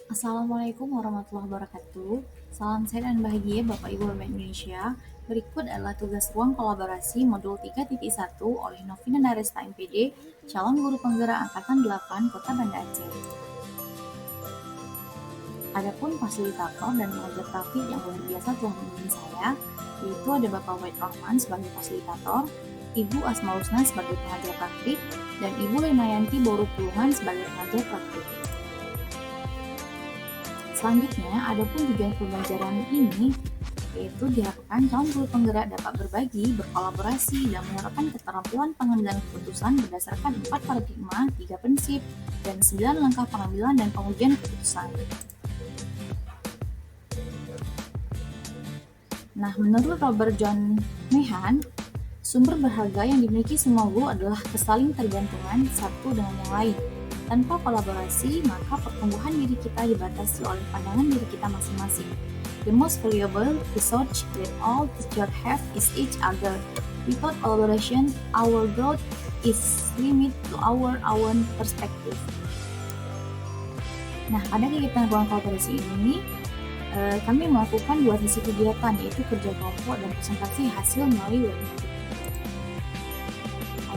Assalamualaikum warahmatullahi wabarakatuh. Salam sehat dan bahagia Bapak Ibu Bapak Indonesia. Berikut adalah tugas ruang kolaborasi modul 3.1 oleh Novina Naresta MPD, calon guru penggerak angkatan 8 Kota Banda Aceh. Adapun fasilitator dan pengajar praktik yang luar biasa telah membimbing saya, yaitu ada Bapak Wahid Rahman sebagai fasilitator, Ibu Asma Husna sebagai pengajar praktik, dan Ibu Lenayanti Boru Pulungan sebagai pengajar praktik. Selanjutnya, adapun tujuan pembelajaran ini yaitu diharapkan calon guru penggerak dapat berbagi, berkolaborasi, dan menerapkan keterampilan pengambilan keputusan berdasarkan 4 paradigma, 3 prinsip, dan 9 langkah pengambilan dan pengujian keputusan. Nah, menurut Robert John Meehan, sumber berharga yang dimiliki semua guru adalah kesaling tergantungan satu dengan yang lain. Tanpa kolaborasi, maka pertumbuhan diri kita dibatasi oleh pandangan diri kita masing-masing. The most valuable resource that all teachers have is each other. Without collaboration, our growth is limited to our own perspective. Nah, pada kegiatan ruang kolaborasi ini, kami melakukan 2 sesi kegiatan, yaitu kerja kelompok dan presentasi hasil melalui webinar.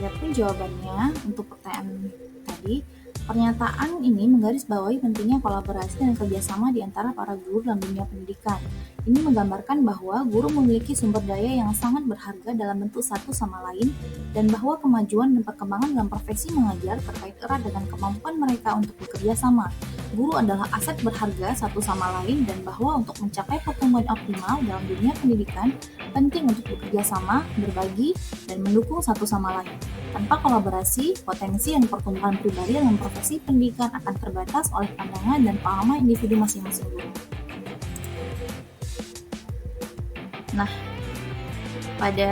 Adapun jawabannya untuk pertanyaan tadi, pernyataan ini menggarisbawahi pentingnya kolaborasi dan kerjasama di antara para guru dalam dunia pendidikan. Ini menggambarkan bahwa guru memiliki sumber daya yang sangat berharga dalam bentuk satu sama lain, dan bahwa kemajuan dan perkembangan dalam profesi mengajar terkait erat dengan kemampuan mereka untuk bekerja sama. Guru adalah aset berharga satu sama lain, dan bahwa untuk mencapai pertumbuhan optimal dalam dunia pendidikan, penting untuk bekerja sama, berbagi, dan mendukung satu sama lain. Tanpa kolaborasi, potensi dan pertumbuhan pribadi dalam profesi pendidikan akan terbatas oleh pandangan dan pemahaman individu masing-masing guru. Nah, pada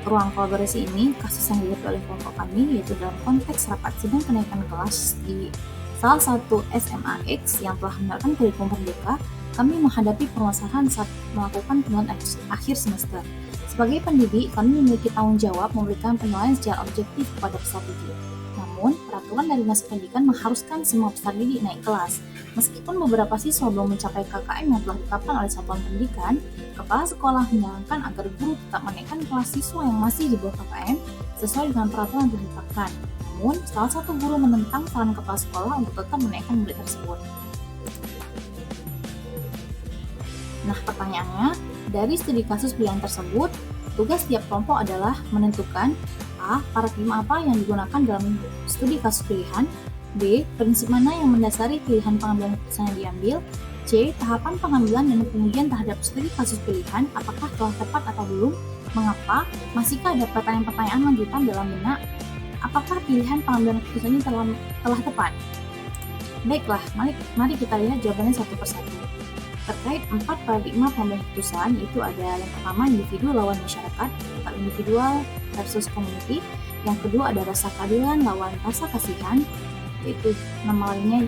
ruang kolaborasi ini, kasus yang dilihat oleh kelompok kami yaitu dalam konteks rapat sidang kenaikan kelas di salah satu SMAX yang telah menerapkan kurikulum merdeka, kami menghadapi permasalahan saat melakukan penilaian akhir semester. Sebagai pendidik, kami memiliki tanggung jawab memberikan penilaian secara objektif kepada peserta didik. Namun, peraturan dari Dinas Pendidikan mengharuskan semua peserta didik naik kelas. Meskipun beberapa siswa belum mencapai KKM yang telah ditetapkan oleh satuan pendidikan, kepala sekolah menyarankan agar guru tetap menaikkan kelas siswa yang masih di bawah KKM sesuai dengan peraturan yang telah ditetapkan. Namun, salah satu guru menentang saran kepala sekolah untuk tetap menaikkan murid tersebut. Nah, pertanyaannya, dari studi kasus pilihan tersebut, tugas tiap kelompok adalah menentukan A. Paradigma apa yang digunakan dalam studi kasus pilihan, B. Prinsip mana yang mendasari pilihan pengambilan keputusan yang diambil, C. Tahapan pengambilan dan pengujian terhadap studi kasus pilihan, apakah telah tepat atau belum, mengapa, masihkah ada pertanyaan-pertanyaan lanjutan dalam benak, apakah pilihan pengambilan keputusan ini telah tepat. Baiklah, mari kita lihat jawabannya satu persatu. Terkait 4 paradigma pengambilan keputusan, yaitu ada yang pertama individu lawan masyarakat atau individual versus community, yang kedua ada rasa keadilan lawan rasa kasihan, yaitu nama lainnya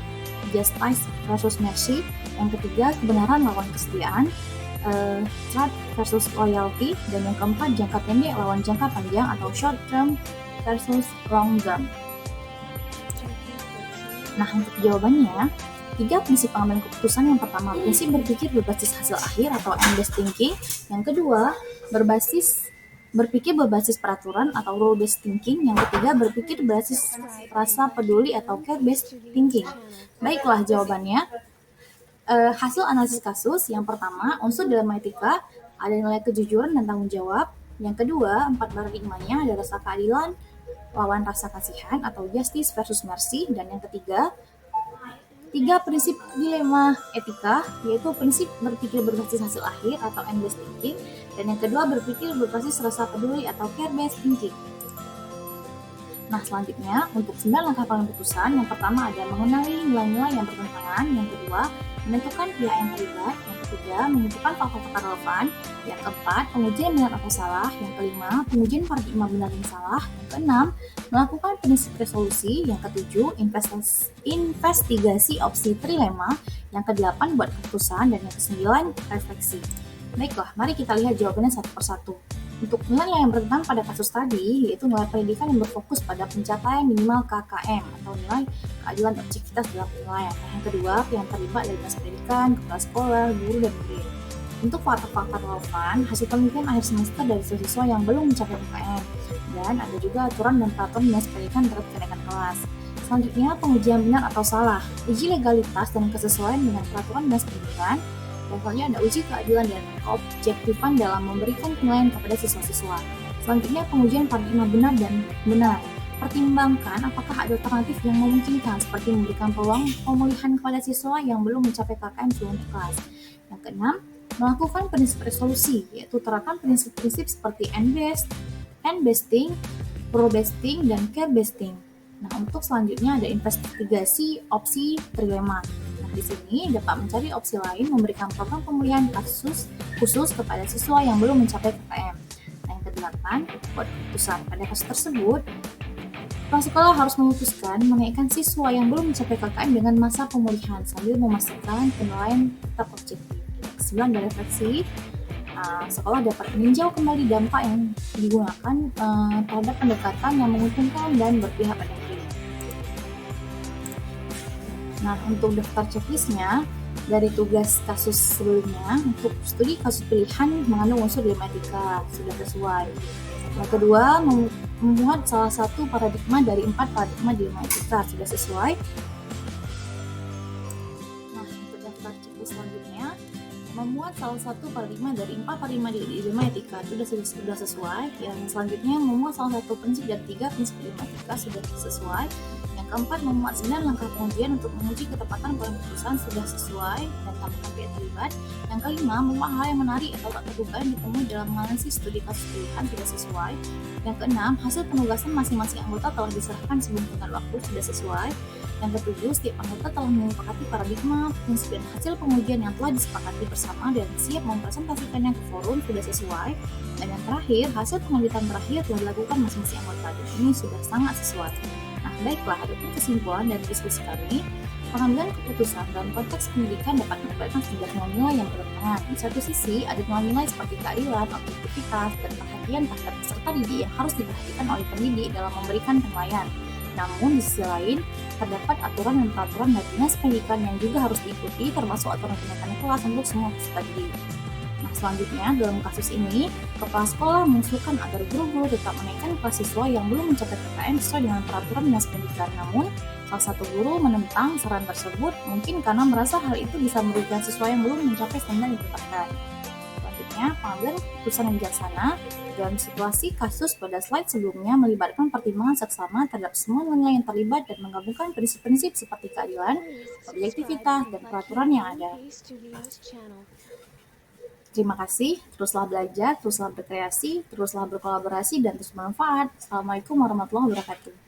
justice versus mercy, yang ketiga kebenaran lawan kesetiaan, trust versus loyalty, dan yang keempat jangka pendek lawan jangka panjang atau short term versus long term. Nah, untuk jawabannya, 3 prinsip pengambilan keputusan. Yang pertama, prinsip berpikir berbasis hasil akhir atau end-based thinking. Yang kedua, berpikir berbasis peraturan atau rule-based thinking. Yang ketiga, berpikir berbasis rasa peduli atau care-based thinking. Baiklah jawabannya. Hasil analisis kasus, yang pertama, unsur dalam etika, ada nilai kejujuran dan tanggung jawab. Yang kedua, 4 paradigmanya ada rasa keadilan lawan rasa kasihan atau justice versus mercy. Dan yang ketiga, 3 prinsip dilema etika, yaitu prinsip berpikir berbasis hasil akhir atau end-based thinking, dan yang kedua berpikir berbasis rasa peduli atau care-based thinking. Nah, selanjutnya untuk 9 langkah pengambilan keputusan, yang pertama ada mengenali nilai-nilai yang bertentangan, yang kedua menentukan pihak yang terlibat, yang ketiga menentukan faktor-faktor relevan, yang keempat pengujian benar atau salah, yang kelima pengujian paradigma benar dan salah, yang keenam melakukan prinsip resolusi, yang ketujuh investigasi opsi trilema, yang kedelapan buat keputusan, dan yang kesembilan refleksi. Baiklah, mari kita lihat jawabannya satu persatu. Untuk nilai yang bertentangan pada kasus tadi, yaitu nilai pendidikan yang berfokus pada pencapaian minimal KKM atau nilai keadilan objektivitas dalam penilaian. Yang kedua, yang terlibat dari dinas pendidikan, kepala sekolah, guru, dan murid. Untuk faktor-faktor relevan, hasil penelitian akhir semester dari siswa yang belum mencapai UKM, dan ada juga aturan dan peraturan dinas pendidikan terkait kenaikan kelas. Selanjutnya, pengujian benar atau salah. Uji legalitas dan kesesuaian dengan peraturan dinas pendidikan. Dan selanjutnya ada uji keadilan dan keobjektifan dalam memberikan penilaian kepada siswa-siswa. Selanjutnya, pengujian paradigma benar dan benar. Pertimbangkan apakah ada alternatif yang memungkinkan seperti memberikan peluang pemulihan kepada siswa yang belum mencapai KKM sebelum kelas. Yang keenam, melakukan prinsip resolusi, yaitu terapkan prinsip-prinsip seperti N-basting, pro-basting, dan care-basting. Nah, untuk selanjutnya ada investigasi opsi trilema. Nah, di sini dapat mencari opsi lain memberikan program pemulihan kasus khusus kepada siswa yang belum mencapai KKM. Nah, yang kedelapan, buat keputusan. Pada kasus tersebut, kepala sekolah harus memutuskan menaikkan siswa yang belum mencapai KKM dengan masa pemulihan sambil memastikan penilaian tetap objektif. Kesimpulan dari refleksi, sekolah dapat meninjau kembali dampak yang digunakan terhadap pendekatan yang menguntungkan dan berpihak pada murid. Nah, untuk daftar checklistnya, dari tugas kasus sebelumnya, untuk studi kasus pilihan mengandung unsur dilematika, sudah sesuai. Yang kedua, memuat salah satu paradigma dari 4 paradigma dilematika, sudah sesuai. Nah, untuk daftar checklist selanjutnya, memuat salah satu paradigma dari 4 paradigma dilematika, sudah sesuai. Yang selanjutnya, memuat salah satu prinsip dari 3 prinsip dilematika, sudah sesuai. Yang keempat, memuat 9 langkah pengujian untuk menguji ketepatan keputusan, sudah sesuai dan tambahkan pihak terlibat. Yang kelima, memuat hal yang menarik atau tak terduga yang ditemui dalam menganalisis studi kasus pilihan, sudah sesuai. Yang keenam, hasil penugasan masing-masing anggota telah diserahkan sebelum tenggat waktu, sudah sesuai. Yang ketujuh, setiap anggota telah menyepakati paradigma, prinsip dan hasil pengujian yang telah disepakati bersama dan siap mempresentasikannya ke forum, sudah sesuai. Dan yang terakhir, hasil penelitian terakhir telah dilakukan masing-masing anggota dan ini sudah sangat sesuai. Nah, baiklah, adapun kesimpulan dari diskusi kami, pengambilan keputusan dalam konteks pendidikan dapat melibatkan sejumlah nilai yang bertentangan. Di satu sisi, ada nilai-nilai seperti keadilan, objektivitas, dan perhatian terhadap peserta didik yang harus diperhatikan oleh pendidik dalam memberikan penilaian. Namun, di sisi lain, terdapat aturan dan peraturan dari dinas pendidikan yang juga harus diikuti, termasuk aturan kenaikan kelas untuk semua peserta didik. Nah, selanjutnya, dalam kasus ini, kepala sekolah mengusulkan agar guru-guru tetap menaikkan kelas siswa yang belum mencapai PKM sesuai dengan peraturan dinas pendidikan. Namun, salah satu guru menentang saran tersebut, mungkin karena merasa hal itu bisa merugikan siswa yang belum mencapai standar yang ditetapkan. Selanjutnya, pengambilan keputusan yang bijaksana dalam situasi kasus pada slide sebelumnya melibatkan pertimbangan seksama terhadap semua nilai yang terlibat dan menggabungkan prinsip-prinsip seperti keadilan, objektivitas, dan peraturan yang ada. Terima kasih, teruslah belajar, teruslah berkreasi, teruslah berkolaborasi, dan terus bermanfaat. Assalamualaikum warahmatullahi wabarakatuh.